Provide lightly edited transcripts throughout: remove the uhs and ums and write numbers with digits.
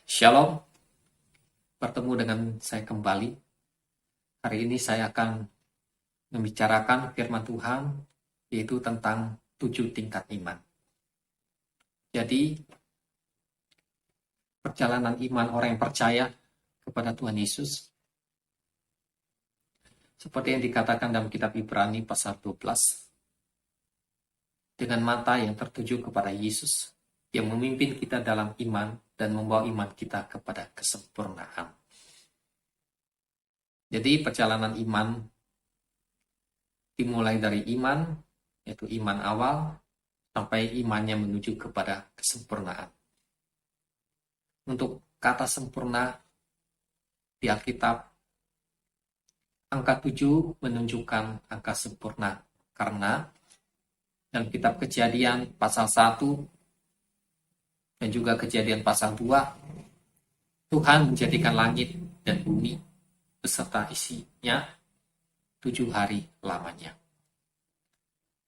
Shalom, bertemu dengan saya kembali. Hari ini saya akan membicarakan firman Tuhan, yaitu tentang 7 tingkat iman. Jadi, perjalanan iman orang yang percaya kepada Tuhan Yesus, seperti yang dikatakan dalam kitab Ibrani pasal 12, dengan mata yang tertuju kepada Yesus, yang memimpin kita dalam iman dan membawa iman kita kepada kesempurnaan. Jadi perjalanan iman dimulai dari iman, yaitu iman awal, sampai imannya menuju kepada kesempurnaan. Untuk kata sempurna di Alkitab, angka 7 menunjukkan angka sempurna, karena dalam kitab Kejadian pasal 1 dan juga Kejadian pasal 2, Tuhan menjadikan langit dan bumi beserta isinya 7 hari lamanya.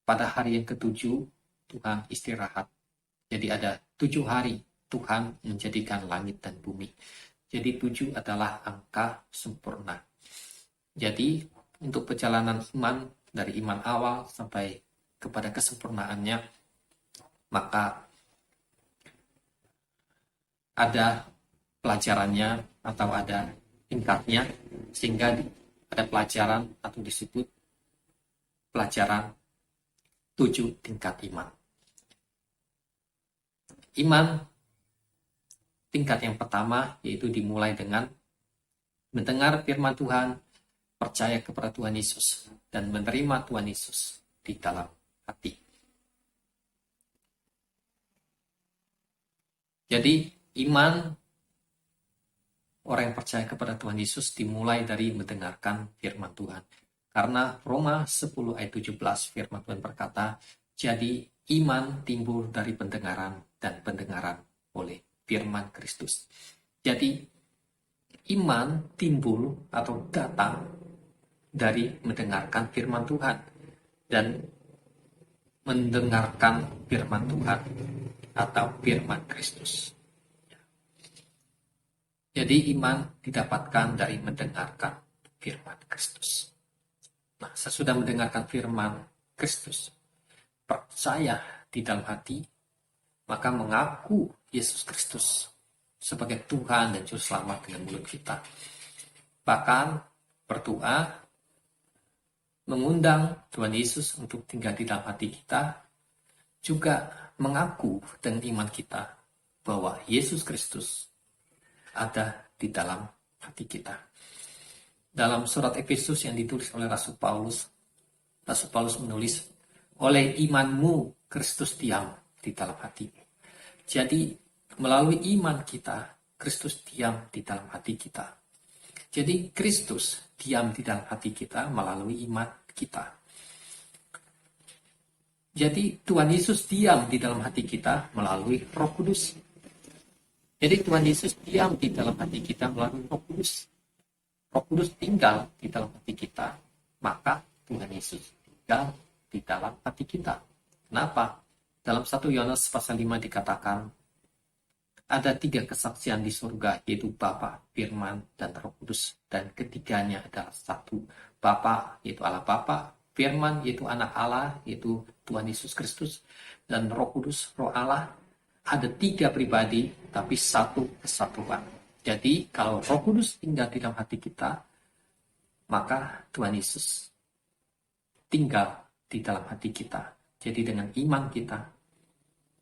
Pada hari yang ke-7, Tuhan istirahat. Jadi ada 7 hari Tuhan menjadikan langit dan bumi. Jadi 7 adalah angka sempurna. Jadi untuk perjalanan iman, dari iman awal sampai kepada kesempurnaannya, maka ada pelajarannya atau ada tingkatnya, sehingga ada pelajaran atau disebut pelajaran 7 tingkat iman. Iman tingkat yang pertama yaitu dimulai dengan mendengar firman Tuhan, percaya kepada Tuhan Yesus, dan menerima Tuhan Yesus di dalam hati. Jadi iman orang yang percaya kepada Tuhan Yesus dimulai dari mendengarkan firman Tuhan. Karena Roma 10 ayat 17 firman Tuhan berkata, jadi iman timbul dari pendengaran dan pendengaran oleh firman Kristus. Jadi iman timbul atau datang dari mendengarkan firman Tuhan dan mendengarkan firman Tuhan atau firman Kristus. Jadi iman didapatkan dari mendengarkan firman Kristus. Nah, sesudah mendengarkan firman Kristus, percaya di dalam hati, maka mengaku Yesus Kristus sebagai Tuhan dan Juru Selamat dengan mulut kita. Bahkan berdoa, mengundang Tuhan Yesus untuk tinggal di dalam hati kita, juga mengaku dengan iman kita bahwa Yesus Kristus ada di dalam hati kita. Dalam surat Efesus yang ditulis oleh Rasul Paulus menulis, oleh imanmu Kristus diam di dalam hati. Jadi melalui iman kita, Kristus diam di dalam hati kita. Jadi Kristus diam di dalam hati kita melalui iman kita. Jadi Tuhan Yesus diam di dalam hati kita melalui Roh Kudus. Jadi Tuhan Yesus diam di dalam hati kita melalui Roh Kudus. Roh Kudus tinggal di dalam hati kita, maka Tuhan Yesus tinggal di dalam hati kita. Kenapa? Dalam 1 Yohanes pasal 5 dikatakan, ada 3 kesaksian di surga, yaitu Bapa, Firman, dan Roh Kudus. Dan ketiganya adalah satu. Bapa, yaitu Allah Bapa, Firman, yaitu anak Allah, yaitu Tuhan Yesus Kristus, dan Roh Kudus, Roh Allah. Ada 3 pribadi, tapi satu kesatuan. Jadi, kalau Roh Kudus tinggal di dalam hati kita, maka Tuhan Yesus tinggal di dalam hati kita. Jadi, dengan iman kita,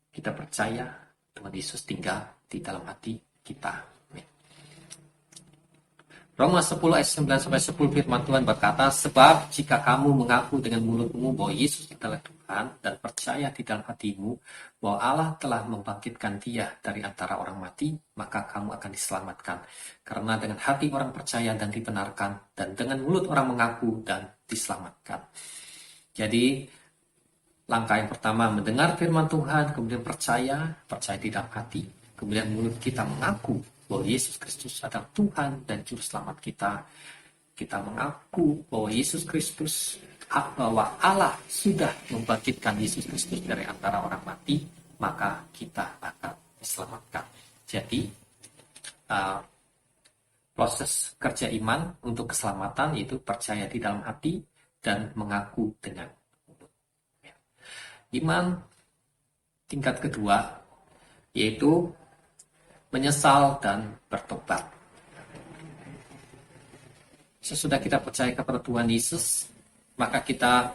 kita percaya Tuhan Yesus tinggal di dalam hati kita. Roma 10 ayat 9-10 firman Tuhan berkata, sebab jika kamu mengaku dengan mulutmu bahwa Yesus adalah Tuhan dan percaya di dalam hatimu bahwa Allah telah membangkitkan Dia dari antara orang mati, maka kamu akan diselamatkan. Karena dengan hati orang percaya dan dibenarkan, dan dengan mulut orang mengaku dan diselamatkan. Jadi langkah yang pertama mendengar firman Tuhan, kemudian percaya di dalam hati. Kemudian mulut kita mengaku bahwa Yesus Kristus adalah Tuhan dan Juru Selamat kita. Kita mengaku bahwa Yesus Kristus, bahwa Allah sudah membangkitkan Yesus Kristus dari antara orang mati, maka kita akan diselamatkan. Jadi, uh, proses kerja iman untuk keselamatan, yaitu percaya di dalam hati dan mengaku dengan mulut. Iman tingkat kedua yaitu menyesal dan bertobat. Sesudah kita percaya kepada Tuhan Yesus, maka kita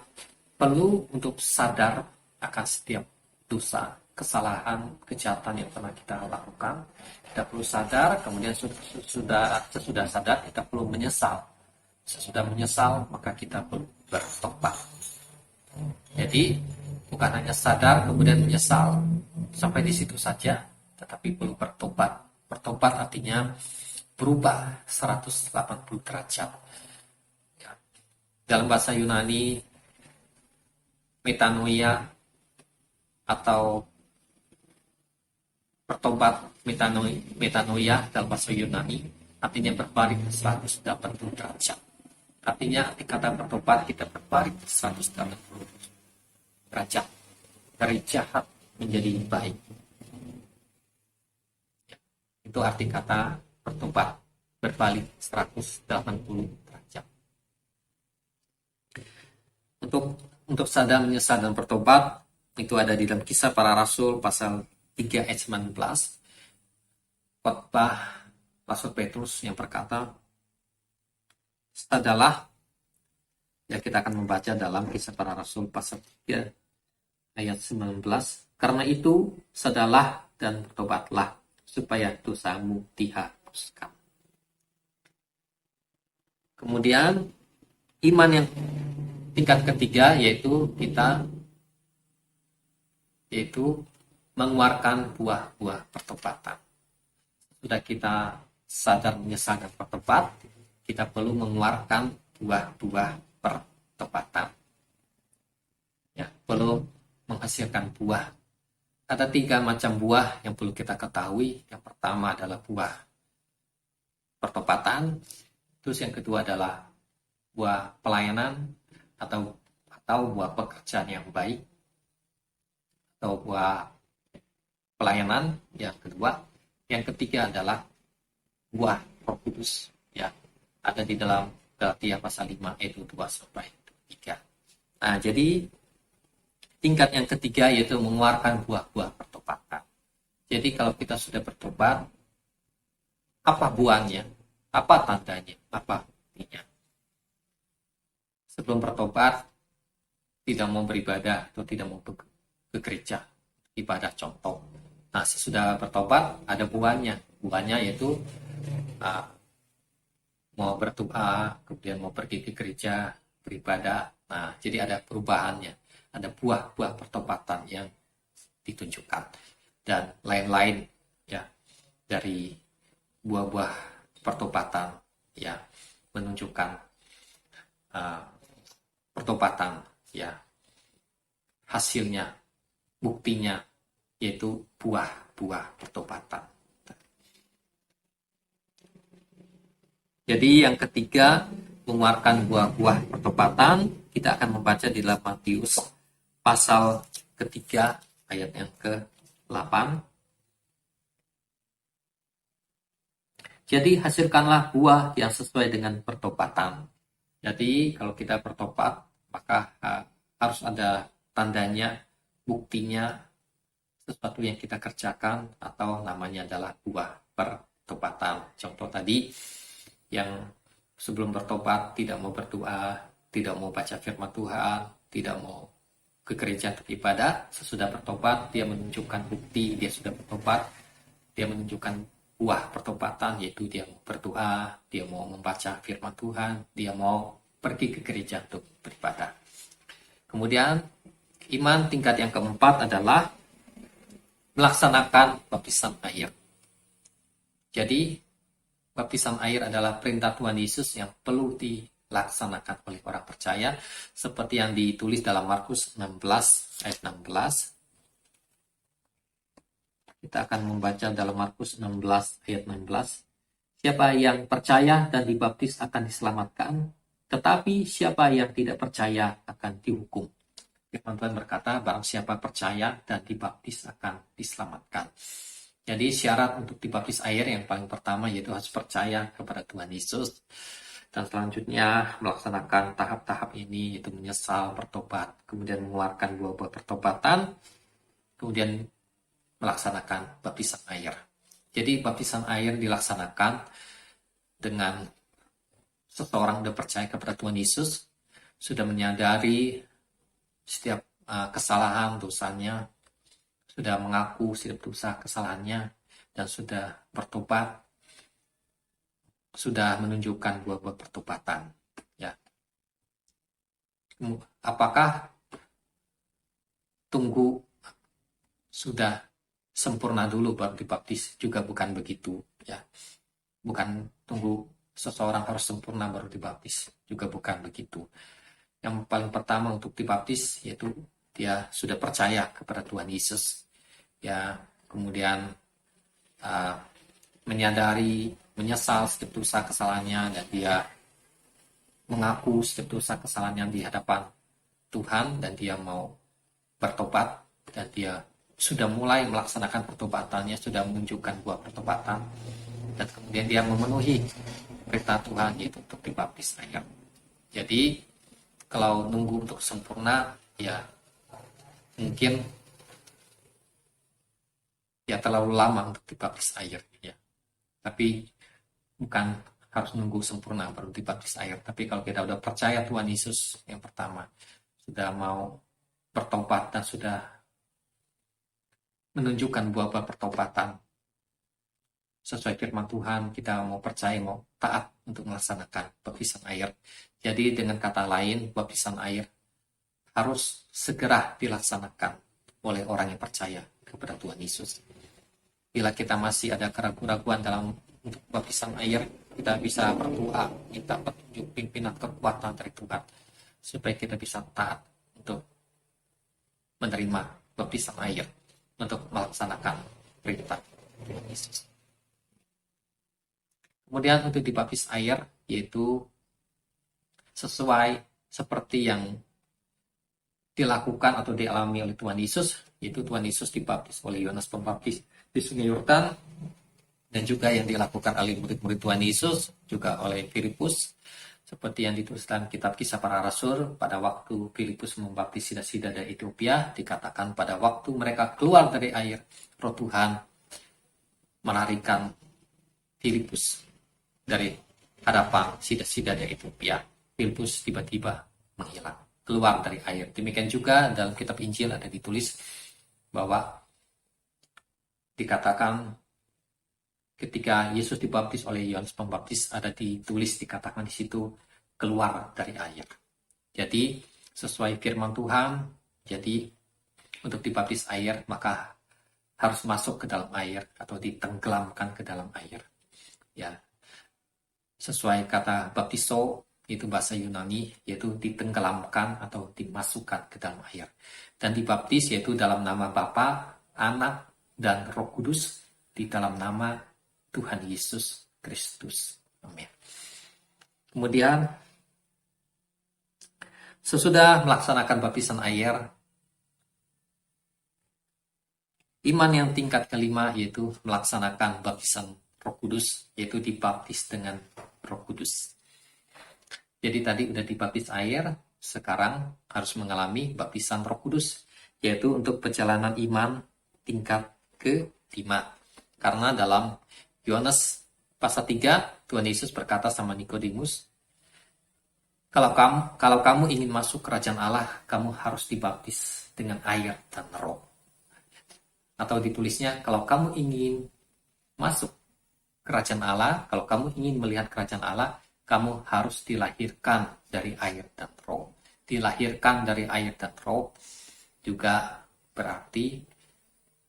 perlu untuk sadar akan setiap dosa, kesalahan, kejahatan yang pernah kita lakukan. Kita perlu sadar, kemudian sesudah sadar kita perlu menyesal. Sesudah menyesal, maka kita perlu bertobat. Jadi bukan hanya sadar kemudian menyesal sampai di situ saja, tetapi perlu bertobat. Bertobat artinya berubah 180 derajat. Ya. Dalam bahasa Yunani, metanoia atau bertobat, metanoia dalam bahasa Yunani artinya berbalik 180 derajat. Artinya kata bertobat kita berbalik 180 derajat dari jahat menjadi baik. Ya. Itu arti kata bertobat, berbalik 180 derajat. Untuk sadar, menyesal, dan bertobat itu ada di dalam Kisah Para Rasul pasal 3 ayat 19. Khotbah Rasul Petrus yang berkata, "Sadarlah," ya, kita akan membaca dalam Kisah Para Rasul pasal 3 ayat 19. "Karena itu sadarlah dan bertobatlah supaya dosamu dihapuskan." Kemudian iman yang tingkat ketiga yaitu mengeluarkan buah-buah pertobatan. Sudah kita sadar, menyesal, dan bertobat, kita perlu mengeluarkan buah-buah pertobatan. Ya, perlu menghasilkan buah. Ada 3 macam buah yang perlu kita ketahui. Yang pertama adalah buah pertobatan. Terus yang kedua adalah buah pelayanan atau buah pekerjaan yang baik, atau buah pelayanan yang kedua. Yang ketiga adalah buah Roh Kudus, ya, ada di dalam Galatia pasal 5 ayat 2 sampai 3. Nah, jadi tingkat yang ketiga yaitu mengeluarkan buah-buah pertobatan. Jadi kalau kita sudah bertobat, apa buahnya? Apa tandanya? Apa buktinya? Sebelum bertobat, tidak mau beribadah atau tidak mau ke gereja, ibadah contoh. Nah, sesudah bertobat ada buahnya. Buahnya yaitu mau berdoa, kemudian mau pergi ke gereja, beribadah. Nah, jadi ada perubahannya. Ada buah-buah pertobatan yang ditunjukkan. Dan lain-lain, ya, dari buah-buah pertobatan, ya, menunjukkan pertobatan, ya, hasilnya, buktinya, yaitu buah-buah pertobatan. Jadi yang ketiga, mengeluarkan buah-buah pertobatan, kita akan membaca di dalam Matius pasal ketiga ayat yang ke-8. Jadi hasilkanlah buah yang sesuai dengan pertobatan. Jadi kalau kita bertobat, maka harus ada tandanya, buktinya, sesuatu yang kita kerjakan, atau namanya adalah buah pertobatan. Contoh tadi, yang sebelum bertobat tidak mau berdoa, tidak mau baca firman Tuhan, tidak mau ke gereja untuk ibadah. Sesudah bertobat, dia menunjukkan bukti dia sudah bertobat. Dia menunjukkan buah pertobatan, yaitu dia mau berdoa, dia mau membaca firman Tuhan, dia mau pergi ke gereja untuk beribadah. Kemudian iman tingkat yang keempat adalah melaksanakan baptisan air. Jadi baptisan air adalah perintah Tuhan Yesus yang perlu dilaksanakan oleh orang percaya, seperti yang ditulis dalam Markus 16 ayat 16. Kita akan membaca dalam Markus 16 ayat 16. Siapa yang percaya dan dibaptis akan diselamatkan, tetapi siapa yang tidak percaya akan dihukum. Firman Tuhan berkata, barang siapa percaya dan dibaptis akan diselamatkan. Jadi syarat untuk dibaptis air yang paling pertama yaitu harus percaya kepada Tuhan Yesus. Dan selanjutnya melaksanakan tahap-tahap ini, yaitu menyesal, bertobat, kemudian mengeluarkan buah-buah pertobatan, kemudian melaksanakan baptisan air. Jadi baptisan air dilaksanakan dengan seseorang sudah percaya kepada Tuhan Yesus, sudah menyadari setiap kesalahan dosanya, sudah mengaku setiap dosa kesalahannya, dan sudah bertobat, sudah menunjukkan buah-buah pertobatan. Ya. Apakah tunggu sudah sempurna dulu baru dibaptis? Juga bukan begitu. Ya. Bukan tunggu seseorang harus sempurna baru dibaptis. Juga bukan begitu. Yang paling pertama untuk dibaptis yaitu dia sudah percaya kepada Tuhan Yesus. Ya, kemudian menyadari, menyesal setiap dosa kesalahannya, dan dia mengaku setiap dosa kesalahannya di hadapan Tuhan, dan dia mau bertobat, dan dia sudah mulai melaksanakan pertobatannya, sudah menunjukkan buah pertobatan, dan kemudian dia memenuhi perintah Tuhan yaitu untuk dibaptis air. Jadi kalau nunggu untuk sempurna, ya mungkin ya terlalu lama untuk dibaptis air, ya. Tapi bukan harus nunggu sempurna baru dibaptis air. Tapi kalau kita udah percaya Tuhan Yesus yang pertama, sudah mau bertobat dan sudah menunjukkan buah-buah pertobatan sesuai firman Tuhan, kita mau percaya, mau taat untuk melaksanakan baptisan air. Jadi dengan kata lain, baptisan air harus segera dilaksanakan oleh orang yang percaya kepada Tuhan Yesus. Bila kita masih ada keraguan-keraguan dalam untuk baptisan air, kita bisa berdoa, minta petunjuk, pimpinan, kekuatan dari Tuhan, supaya kita bisa taat untuk menerima baptisan air, untuk melaksanakan perintah Tuhan Yesus. Kemudian untuk dibaptis air, yaitu sesuai seperti yang dilakukan atau dialami oleh Tuhan Yesus, yaitu Tuhan Yesus dibaptis oleh Yohanes Pembaptis di Sungai Yordan, dan juga yang dilakukan oleh murid-murid Tuhan Yesus, juga oleh Filipus, seperti yang dituliskan kitab Kisah Para Rasul. Pada waktu Filipus membaptis sida-sida dari Ethiopia, dikatakan pada waktu mereka keluar dari air, Roh Tuhan melarikan Filipus dari hadapan sida-sida dari Ethiopia. Filipus tiba-tiba menghilang, keluar dari air. Demikian juga dalam kitab Injil ada ditulis bahwa dikatakan ketika Yesus dibaptis oleh Yohanes Pembaptis, ada ditulis, dikatakan di situ keluar dari air. Jadi sesuai firman Tuhan, jadi untuk dibaptis air maka harus masuk ke dalam air atau ditenggelamkan ke dalam air. Ya, sesuai kata baptiso, itu bahasa Yunani, yaitu ditenggelamkan atau dimasukkan ke dalam air. Dan dibaptis yaitu dalam nama Bapa, Anak, dan Roh Kudus, di dalam nama Tuhan Yesus Kristus. Amin. Kemudian sesudah melaksanakan baptisan air, iman yang tingkat kelima yaitu melaksanakan baptisan Roh Kudus, yaitu dibaptis dengan Roh Kudus. Jadi tadi udah dibaptis air, sekarang harus mengalami baptisan Roh Kudus, yaitu untuk perjalanan iman tingkat ke-5. Karena dalam Yohanes pasal 3, Tuhan Yesus berkata sama Nikodemus, kalau kamu ingin masuk kerajaan Allah, kamu harus dibaptis dengan air dan roh. Atau ditulisnya, kalau kamu ingin masuk kerajaan Allah, kalau kamu ingin melihat kerajaan Allah, kamu harus dilahirkan dari air dan roh. Dilahirkan dari air dan roh juga berarti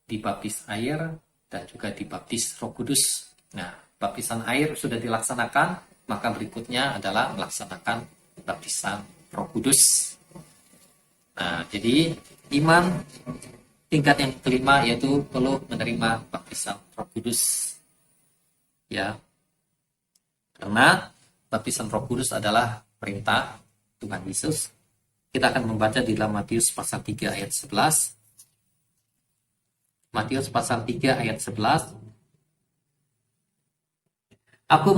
dibaptis air dan juga dibaptis Roh Kudus. Nah, baptisan air sudah dilaksanakan, maka berikutnya adalah melaksanakan baptisan Roh Kudus. Nah, jadi iman tingkat yang kelima yaitu perlu menerima baptisan Roh Kudus. Ya. Karena baptisan Roh Kudus adalah perintah Tuhan Yesus. Kita akan membaca di dalam Matius pasal 3 ayat 11. Matius pasal 3 ayat 11. Aku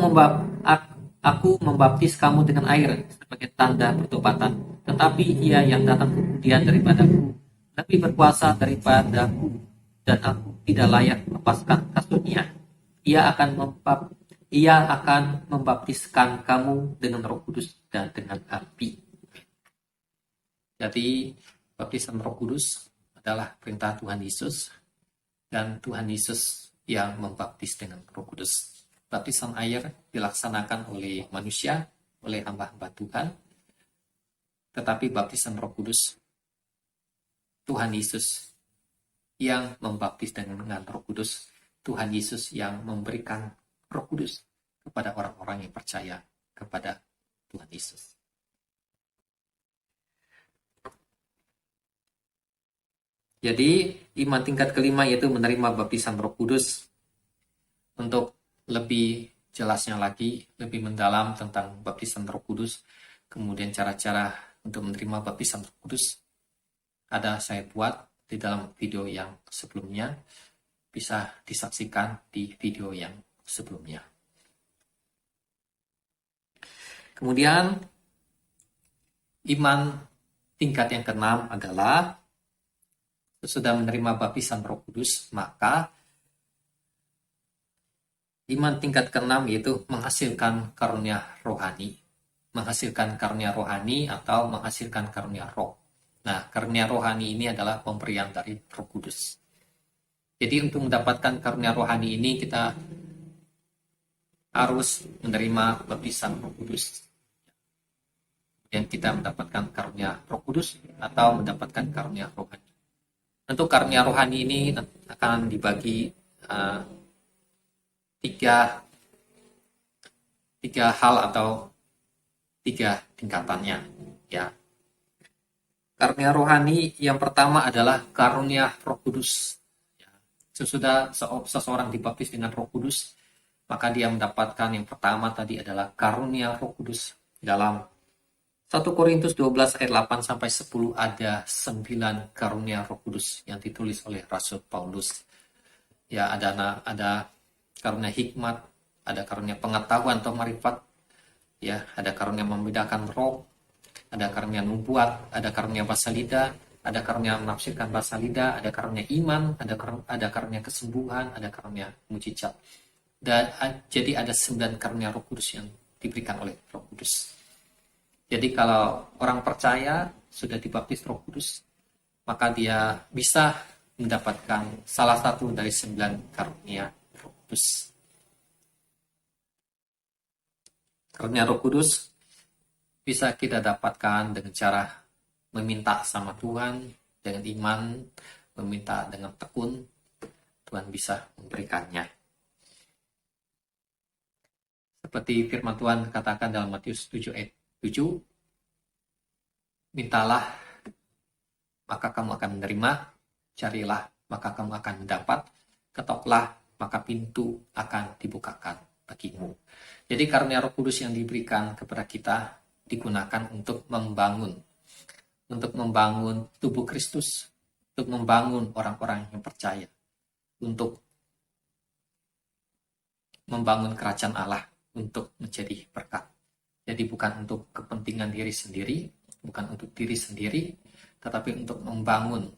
membaptis kamu dengan air sebagai tanda pertobatan, tetapi ia yang datang kemudian daripadaku lebih berkuasa daripadaku, dan aku tidak layak melepaskan kasutnya. Ia akan membaptiskan kamu dengan Roh Kudus dan dengan api. Jadi baptisan Roh Kudus adalah perintah Tuhan Yesus, dan Tuhan Yesus yang membaptis dengan Roh Kudus. Baptisan air dilaksanakan oleh manusia, oleh hamba-hamba Tuhan, tetapi baptisan Roh Kudus, Tuhan Yesus yang membaptis dengan Roh Kudus, Tuhan Yesus yang memberikan Roh Kudus kepada orang-orang yang percaya kepada Tuhan Yesus. Jadi iman tingkat kelima yaitu menerima baptisan Roh Kudus. Untuk lebih jelasnya lagi, lebih mendalam tentang baptisan Roh Kudus, kemudian cara-cara untuk menerima baptisan Roh Kudus, ada saya buat di dalam video yang sebelumnya, bisa disaksikan di video yang sebelumnya. Kemudian iman tingkat yang keenam adalah sesudah menerima baptisan Roh Kudus, maka iman tingkat keenam yaitu menghasilkan karunia rohani. Menghasilkan karunia rohani atau menghasilkan karunia roh. Nah, karunia rohani ini adalah pemberian dari Roh Kudus. Jadi untuk mendapatkan karunia rohani ini kita harus menerima baptisan Roh Kudus. Dan kita mendapatkan karunia Roh Kudus atau mendapatkan karunia rohani. Untuk karunia rohani ini akan dibagi tiga hal atau tiga tingkatannya, ya. Karunia rohani yang pertama adalah karunia Roh Kudus. Ya. Sesudah seseorang dibaptis dengan Roh Kudus, maka dia mendapatkan yang pertama tadi adalah karunia Roh Kudus. Dalam 1 Korintus 12 ayat 8 sampai 10 ada 9 karunia Roh Kudus yang ditulis oleh Rasul Paulus. Ya, ada karunia hikmat, ada karunia pengetahuan atau marifat, ya, ada karunia membedakan roh, ada karunia nubuat, ada karunia bahasa lidah, ada karunia menafsirkan bahasa lidah, ada karunia iman, ada karunia kesembuhan, ada karunia mujizat. Jadi ada 9 karunia Roh Kudus yang diberikan oleh Roh Kudus. Jadi kalau orang percaya sudah dibaptis Roh Kudus, maka dia bisa mendapatkan salah satu dari 9 karunia Roh Kudus. Karunia Roh Kudus bisa kita dapatkan dengan cara meminta sama Tuhan, dengan iman, meminta dengan tekun, Tuhan bisa memberikannya. Seperti firman Tuhan katakan dalam Matius 7 ayat 7, mintalah maka kamu akan menerima, carilah maka kamu akan mendapat, ketoklah maka pintu akan dibukakan bagimu. Jadi karunia Roh Kudus yang diberikan kepada kita digunakan untuk membangun tubuh Kristus, untuk membangun orang-orang yang percaya, untuk membangun kerajaan Allah, untuk menjadi berkat. Jadi bukan untuk kepentingan diri sendiri, bukan untuk diri sendiri, tetapi untuk membangun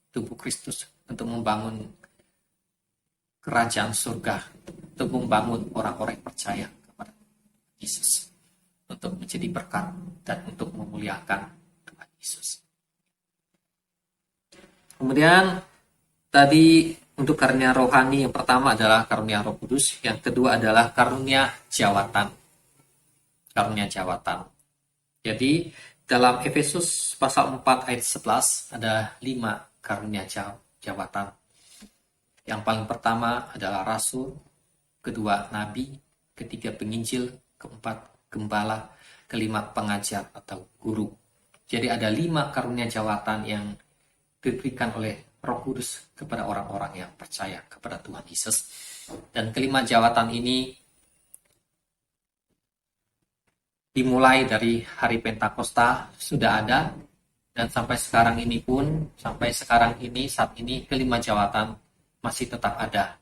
tubuh Kristus, untuk membangun kerajaan surga, untuk membangun orang-orang yang percaya kepada Yesus, untuk menjadi berkat dan untuk memuliakan Tuhan Yesus. Kemudian tadi untuk karunia rohani yang pertama adalah karunia Roh Kudus, yang kedua adalah karunia jawatan. Karunia jawatan. Jadi dalam Efesus pasal 4 ayat 11 ada 5 karunia jawatan. Yang paling pertama adalah rasul, kedua nabi, ketiga penginjil, keempat gembala, kelima pengajar atau guru. Jadi ada 5 karunia jawatan yang diberikan oleh Roh Kudus kepada orang-orang yang percaya kepada Tuhan Yesus. Dan kelima jawatan ini dimulai dari hari Pentakosta sudah ada, dan sampai sekarang ini saat ini kelima jawatan masih tetap ada.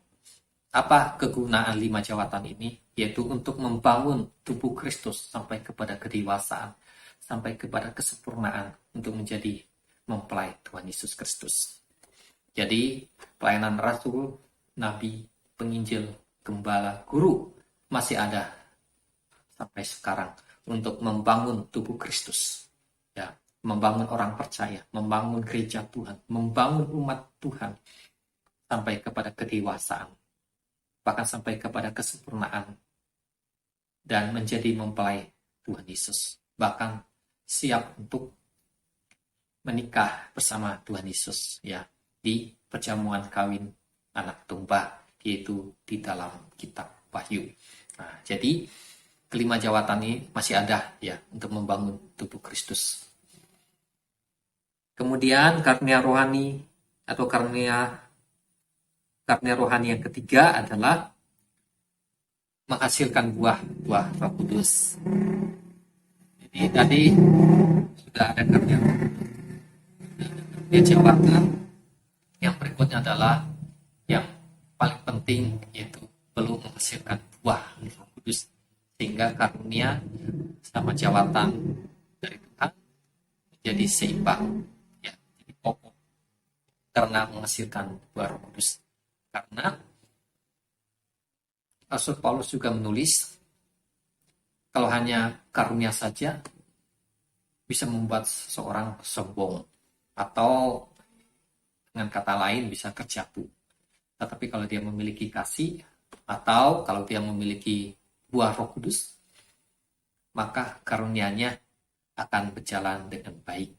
Apa kegunaan 5 jawatan ini? Yaitu untuk membangun tubuh Kristus sampai kepada kedewasaan, sampai kepada kesempurnaan untuk menjadi mempelai Tuhan Yesus Kristus. Jadi pelayanan rasul, nabi, penginjil, gembala, guru masih ada sampai sekarang untuk membangun tubuh Kristus. Ya, membangun orang percaya, membangun gereja Tuhan, membangun umat Tuhan sampai kepada kedewasaan, bahkan sampai kepada kesempurnaan dan menjadi mempelai Tuhan Yesus, bahkan siap untuk menikah bersama Tuhan Yesus ya di perjamuan kawin anak domba, yaitu di dalam kitab Wahyu. Nah, jadi kelima jawatan ini masih ada ya untuk membangun tubuh Kristus. Kemudian karunia rohani atau karunia rohani yang ketiga adalah menghasilkan buah Roh Kudus. Jadi tadi sudah ada karunia jawatan. Yang berikutnya adalah yang paling penting, yaitu perlu menghasilkan buah Roh Kudus, sehingga karunia sama jawatan dari Tuhan menjadi seimbang ya, jadi kokoh karena menghasilkan buah Roh Kudus. Karena Rasul Paulus juga menulis, kalau hanya karunia saja bisa membuat seseorang sombong, atau dengan kata lain bisa terjatuh. Tetapi kalau dia memiliki kasih, atau kalau dia memiliki buah Roh Kudus, maka karunia-Nya akan berjalan dengan baik.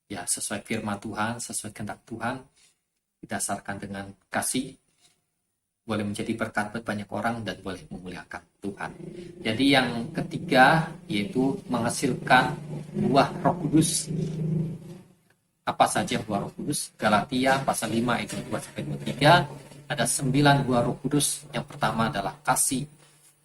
Ya, sesuai firman Tuhan, sesuai kehendak Tuhan, didasarkan dengan kasih, boleh menjadi berkat buat banyak orang dan boleh memuliakan Tuhan. Jadi yang ketiga yaitu menghasilkan buah Roh Kudus. Apa saja buah Roh Kudus? Galatia pasal 5 ayat 2-3 ada 9 buah Roh Kudus. Yang pertama adalah kasih,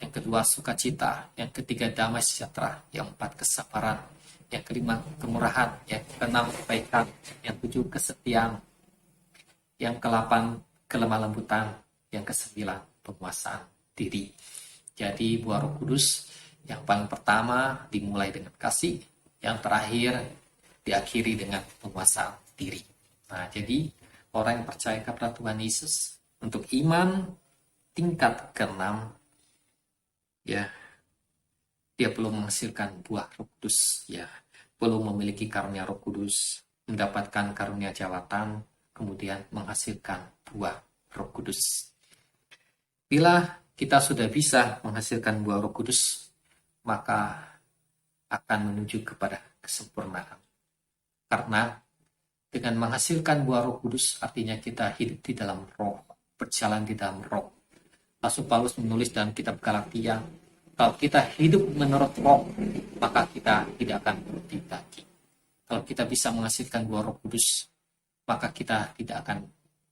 yang kedua sukacita, yang ketiga damai sejahtera, yang keempat kesabaran, yang kelima kemurahan, yang keenam kebaikan, yang ketujuh kesetiaan, yang ke-8 kelemah lembutan, yang ke-9 penguasaan diri. Jadi buah Roh Kudus yang paling pertama dimulai dengan kasih, yang terakhir diakhiri dengan penguasaan diri. Nah, jadi orang yang percaya kepada Tuhan Yesus untuk iman tingkat ke-6 ya, dia perlu menghasilkan buah Roh Kudus ya, perlu memiliki karunia Roh Kudus, mendapatkan karunia jawatan, kemudian menghasilkan buah Roh Kudus. Bila kita sudah bisa menghasilkan buah Roh Kudus, maka akan menuju kepada kesempurnaan. Karena dengan menghasilkan buah Roh Kudus, artinya kita hidup di dalam roh, berjalan di dalam roh. Rasul Paulus menulis dalam kitab Galatia, kalau kita hidup menurut roh, maka kita tidak akan menuruti daging. Kalau kita bisa menghasilkan buah Roh Kudus, maka kita tidak akan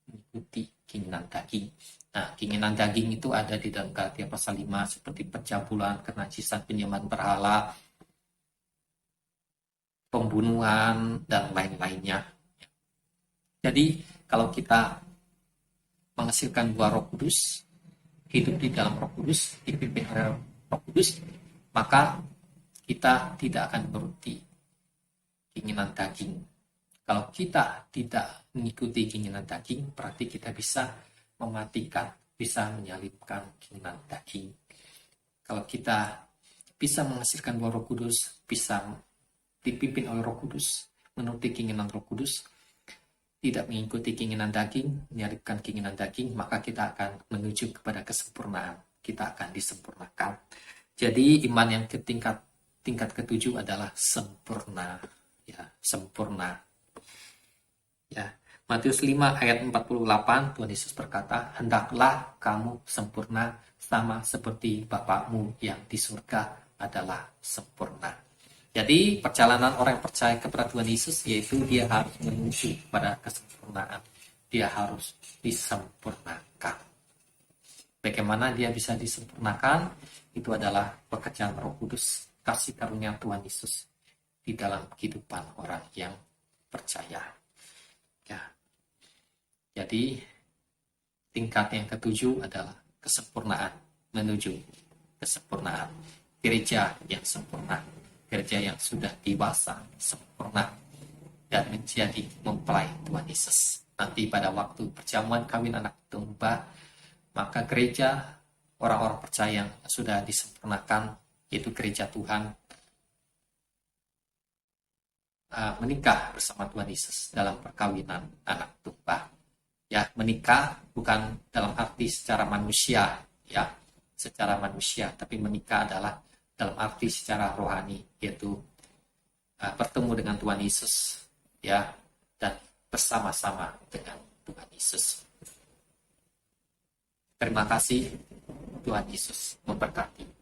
mengikuti keinginan daging. Nah, keinginan daging itu ada di dalam Galatia pasal 5 seperti pencabulan, kenajisan, penyembahan berhala, pembunuhan, dan lain-lainnya. Jadi, kalau kita menghasilkan buah Roh Kudus, hidup di dalam Roh Kudus, dipimpin oleh Roh Kudus, maka kita tidak akan menuruti keinginan daging. Kalau kita tidak mengikuti keinginan daging, berarti kita bisa mematikan, bisa menyalibkan keinginan daging. Kalau kita bisa menghasilkan buah Roh Kudus, bisa dipimpin oleh Roh Kudus, menuruti keinginan Roh Kudus, tidak mengikuti keinginan daging, menyalibkan keinginan daging, maka kita akan menuju kepada kesempurnaan. Kita akan disempurnakan. Jadi iman yang ke tingkat ke-7 adalah sempurna, ya, sempurna. Ya, Matius 5 ayat 48, Tuhan Yesus berkata, hendaklah kamu sempurna sama seperti Bapakmu yang di surga adalah sempurna. Jadi perjalanan orang yang percaya kepada Tuhan Yesus yaitu dia harus menuju pada kesempurnaan. Dia harus disempurnakan. Bagaimana dia bisa disempurnakan? Itu adalah pekerjaan Roh Kudus, kasih karunia Tuhan Yesus di dalam kehidupan orang yang percaya. Ya. Jadi tingkat yang ketujuh adalah kesempurnaan, menuju kesempurnaan. Gereja yang sempurna, gereja yang sudah dewasa, sempurna, dan menjadi mempelai Tuhan Yesus. Nanti pada waktu perjamuan kawin anak domba, maka gereja orang-orang percaya yang sudah disempurnakan, yaitu gereja Tuhan, menikah bersama Tuhan Yesus dalam perkawinan anak domba. Ya, menikah bukan dalam arti secara manusia, ya, secara manusia, tapi menikah adalah dalam arti secara rohani, yaitu bertemu dengan Tuhan Yesus, ya, dan bersama-sama dengan Tuhan Yesus. Terima kasih, Tuhan Yesus memberkati.